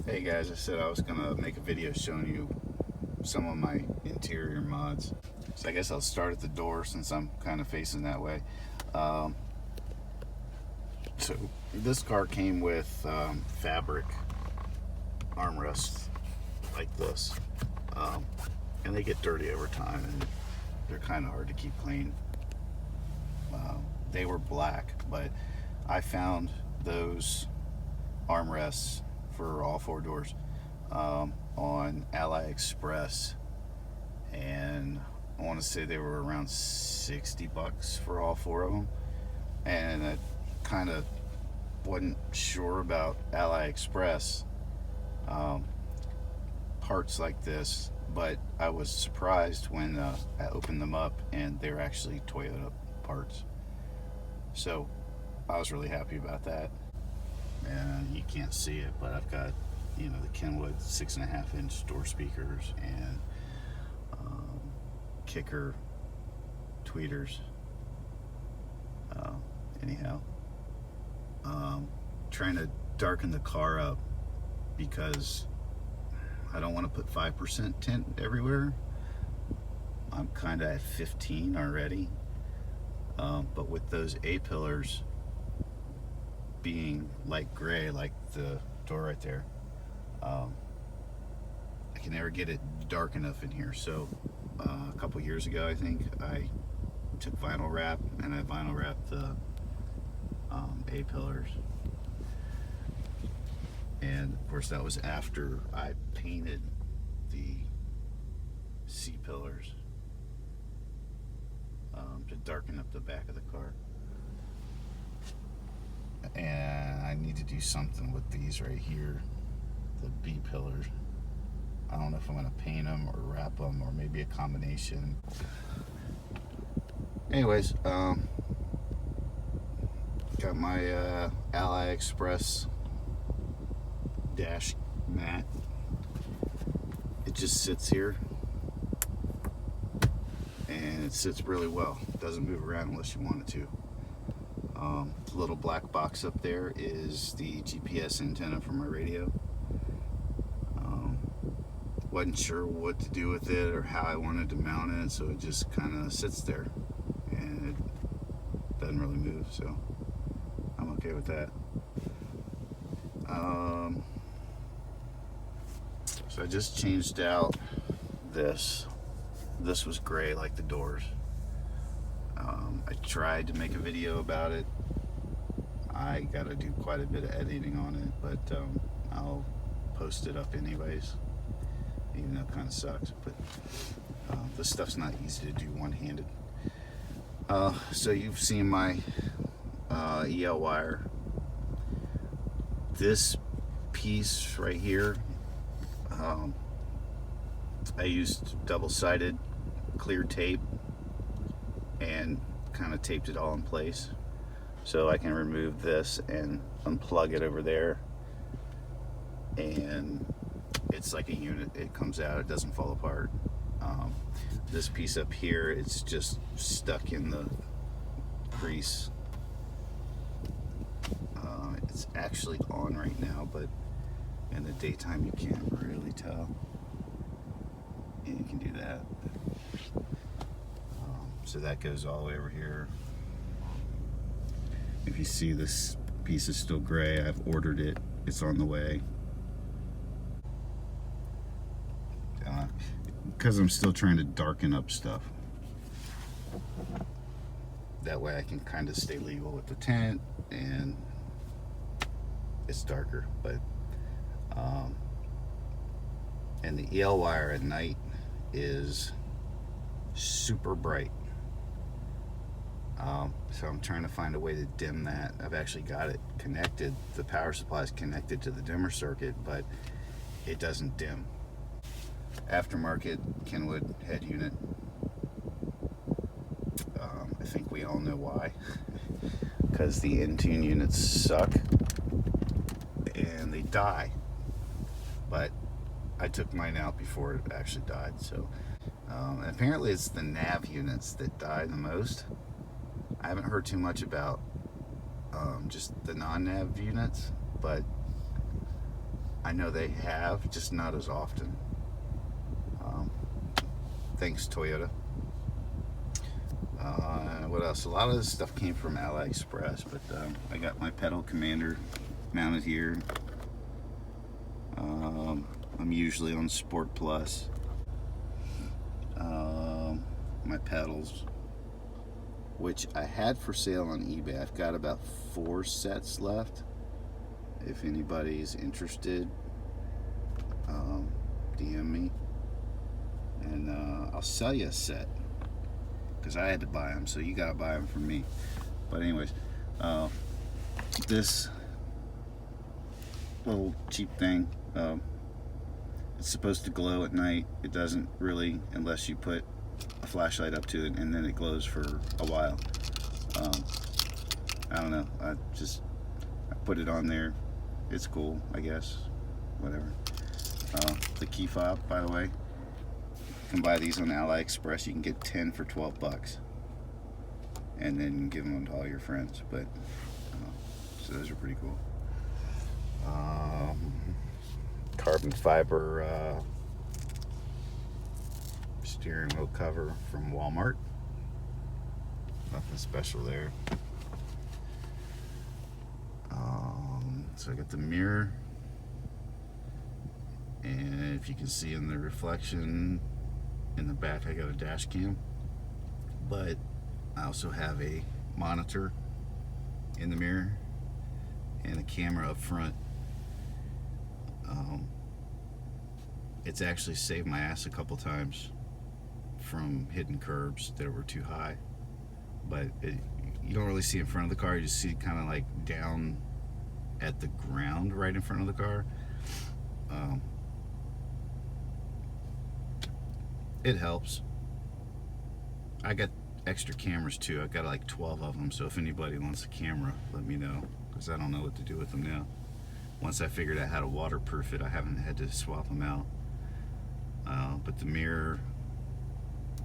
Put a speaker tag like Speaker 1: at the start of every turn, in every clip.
Speaker 1: Hey guys, I said I was gonna make a video showing you some of my interior mods. So I guess I'll start at the door since I'm kind of facing that way. Um, so this car came with fabric armrests like this, and they get dirty over time, and they're kind of hard to keep clean. They were black, but I found those armrests for all four doors on AliExpress, and I want to say they were around $60 for all four of them. And I kind of wasn't sure about AliExpress parts like this, but I was surprised when I opened them up and they're actually Toyota parts. So I was really happy about that. And you can't see it, but I've got, the Kenwood 6.5-inch door speakers and kicker tweeters. Anyhow, trying to darken the car up because I don't want to put 5% tint everywhere. I'm kind of at 15 already, but with those A-pillars being light gray, like the door right there, I can never get it dark enough in here. So a couple years ago, I think I took vinyl wrap and I vinyl wrapped the A-pillars, and of course that was after I painted the C-pillars to darken up the back of the car. And I need to do something with these right here, the B pillars. I don't know if I'm going to paint them or wrap them or maybe a combination. Anyways, got my AliExpress dash mat. It just sits here and it sits really well. It doesn't move around unless you want it to. The little black box up there is the GPS antenna for my radio. Wasn't sure what to do with it or how I wanted to mount it, so it just kind of sits there and it doesn't really move, so I'm okay with that. So I just changed out this. This was gray like the doors. I tried to make a video about it. I gotta do quite a bit of editing on it, but I'll post it up anyways, even though it kind of sucks. But this stuff's not easy to do one-handed. So you've seen my EL wire. This piece right here, I used double-sided clear tape and kind of taped it all in place, so I can remove this and unplug it over there, and it's like a unit. It comes out, it doesn't fall apart. This piece up here, it's just stuck in the crease. It's actually on right now, but in the daytime you can't really tell, and you can do that. So that goes all the way over here. If you see, this piece is still gray. I've ordered it. It's on the way. Because I'm still trying to darken up stuff. That way I can kind of stay legal with the tint and it's darker. But and the EL wire at night is super bright. So I'm trying to find a way to dim that. I've actually got it connected. The power supply is connected to the dimmer circuit, but it doesn't dim. Aftermarket Kenwood head unit. I think we all know why. Because the in-tune units suck and they die. But I took mine out before it actually died. So and apparently it's the nav units that die the most. I haven't heard too much about just the non-nav units, but I know they have, just not as often. Thanks, Toyota. What else? A lot of this stuff came from AliExpress, but I got my pedal commander mounted here. I'm usually on Sport Plus. My pedals, which I had for sale on eBay. I've got about 4 sets left. If anybody's interested, DM me, and I'll sell you a set, because I had to buy them, so you gotta buy them from me. But anyways, this little cheap thing, it's supposed to glow at night. It doesn't really, unless you put a flashlight up to it, and then it glows for a while. I don't know, I put it on there. It's cool, I guess, whatever. The key fob, by the way, you can buy these on AliExpress. You can get 10 for 12 bucks, and then give them to all your friends. But so those are pretty cool. Carbon fiber steering wheel cover from Walmart. Nothing special there. So I got the mirror, and if you can see in the reflection in the back, I got a dash cam, but I also have a monitor in the mirror and a camera up front. It's actually saved my ass a couple times from hitting curbs that were too high, but you don't really see in front of the car. You just see it kind of like down at the ground right in front of the car. It helps. I got extra cameras too. I've got like 12 of them, so if anybody wants a camera, let me know, because I don't know what to do with them now. Once I figured out how to waterproof it, I haven't had to swap them out. But the mirror,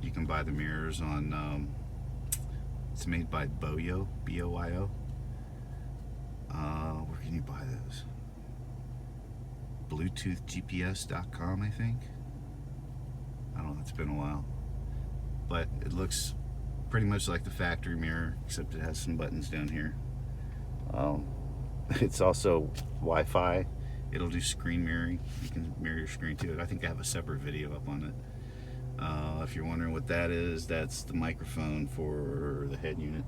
Speaker 1: you can buy the mirrors on, it's made by Boyo, B-O-Y-O. Where can you buy those? BluetoothGPS.com, I think. I don't know, it's been a while. But it looks pretty much like the factory mirror, except it has some buttons down here. It's also Wi-Fi. It'll do screen mirroring. You can mirror your screen to it. I think I have a separate video up on it. If you're wondering what that is, that's the microphone for the head unit,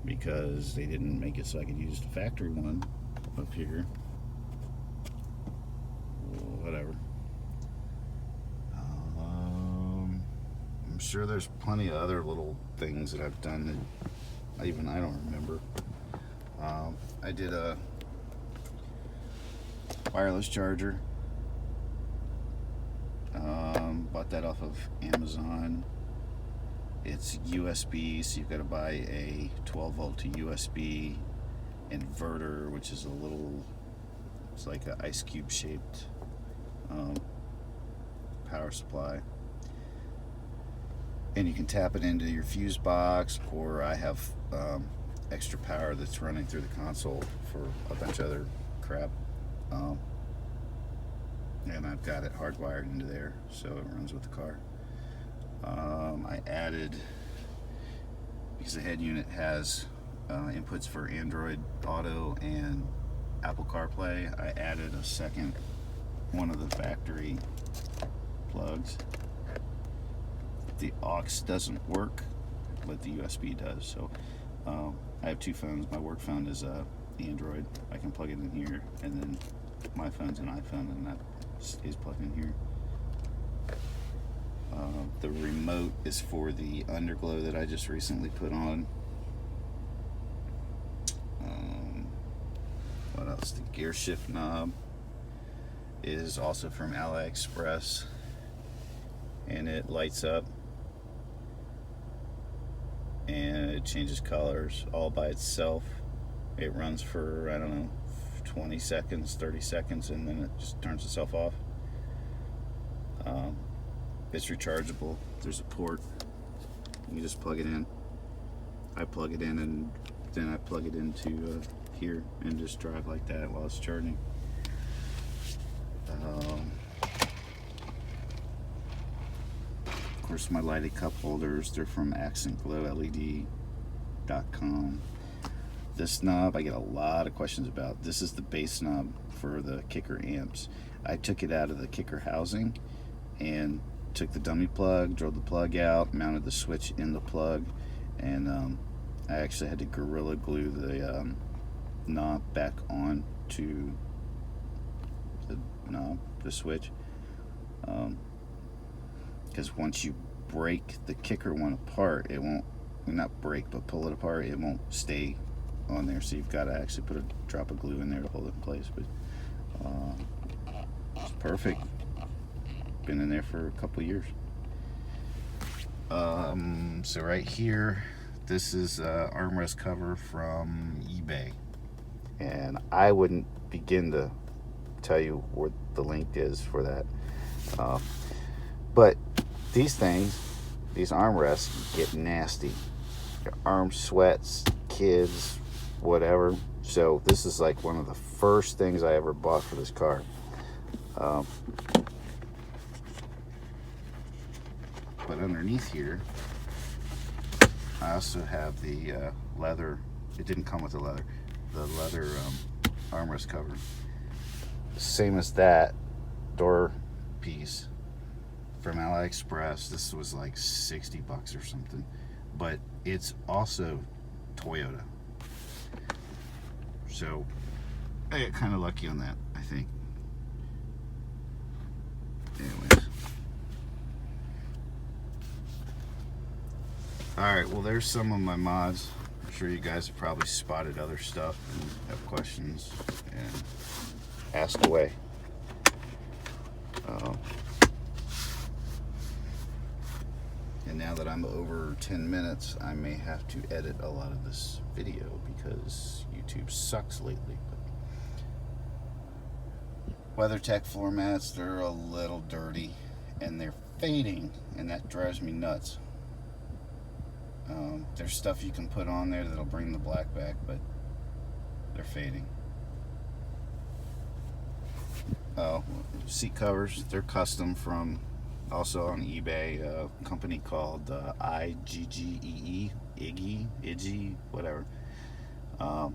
Speaker 1: because they didn't make it so I could use the factory one up here. Whatever. I'm sure there's plenty of other little things that I've done that I don't remember. I did a wireless charger. Bought that off of Amazon. It's USB, so you've got to buy a 12 volt to USB inverter, which is it's like an ice cube shaped power supply. And you can tap it into your fuse box, or I have extra power that's running through the console for a bunch of other crap. And I've got it hardwired into there, so it runs with the car. I added, because the head unit has inputs for Android Auto and Apple CarPlay, I added a second one of the factory plugs. The aux doesn't work, but the USB does. So I have 2 phones. My work phone is Android. I can plug it in here, and then my phone's an iPhone, and that is plugged in here. The remote is for the underglow that I just recently put on. What else? The gear shift knob is also from AliExpress, and it lights up and it changes colors all by itself. It runs for, I don't know, 20 seconds, 30 seconds, and then it just turns itself off. It's rechargeable. There's a port. You just plug it in. I plug it in, and then I plug it into here and just drive like that while it's charging. course, my lighted cup holders, they're from accentglowled.com. This knob I get a lot of questions about. This is the base knob for the kicker amps. I took it out of the kicker housing and took the dummy plug, drilled the plug out, mounted the switch in the plug, and I actually had to Gorilla Glue the knob back on to the knob, the switch, because once you break the kicker one apart, it won't, not break, but pull it apart, it won't stay on there, so you've got to actually put a drop of glue in there to hold it in place. But it's perfect. Been in there for a couple years. So right here, this is armrest cover from eBay, and I wouldn't begin to tell you where the link is for that, but these things, these armrests, get nasty. Your arm sweats, kids, whatever. So this is like one of the first things I ever bought for this car. But underneath here, I also have the leather. It didn't come with the leather armrest cover. Same as that door piece from AliExpress. This was like 60 bucks or something, but it's also Toyota. So I got kind of lucky on that, I think. Anyways. Alright, well, there's some of my mods. I'm sure you guys have probably spotted other stuff and have questions, and ask away. And now that I'm over 10 minutes, I may have to edit a lot of this video because YouTube sucks lately. But WeatherTech floor mats, they're a little dirty and they're fading, and that drives me nuts. There's stuff you can put on there that'll bring the black back, but they're fading. Seat covers, they're custom from, also on eBay, a company called Iggy, whatever. I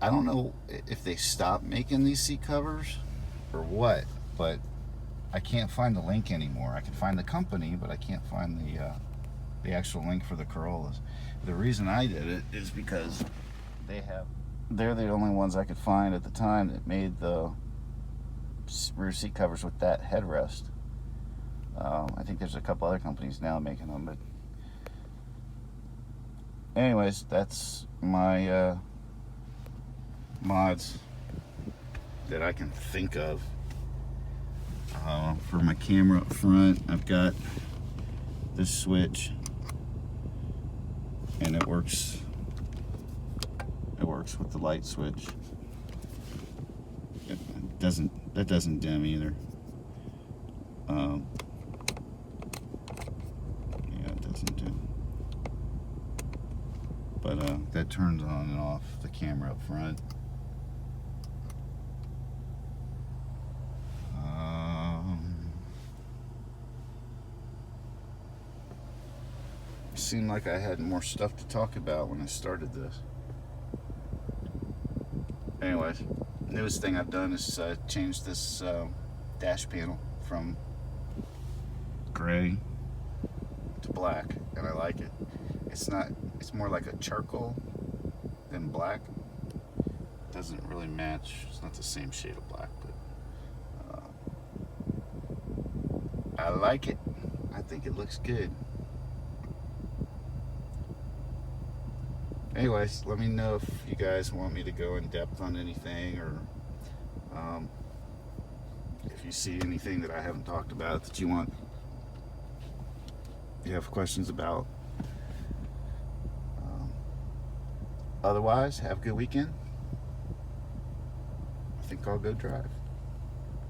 Speaker 1: don't know if they stopped making these seat covers or what, but I can't find the link anymore. I can find the company, but I can't find the actual link for the Corollas. The reason I did it is because they're the only ones I could find at the time that made the rear seat covers with that headrest. I think there's a couple other companies now making them, but anyways, that's my mods that I can think of. For my camera up front, I've got this switch, and it works with the light switch. That doesn't dim either. Yeah, it doesn't dim. But that turns on and off the camera up front. Seemed like I had more stuff to talk about when I started this. Anyways, newest thing I've done is change this dash panel from gray to black, and I like it. It's more like a charcoal than black. It doesn't really match. It's not the same shade of black, but I like it. I think it looks good. Anyways, let me know if you guys want me to go in depth on anything, or if you see anything that I haven't talked about that you have questions about. Otherwise, have a good weekend. I think I'll go drive.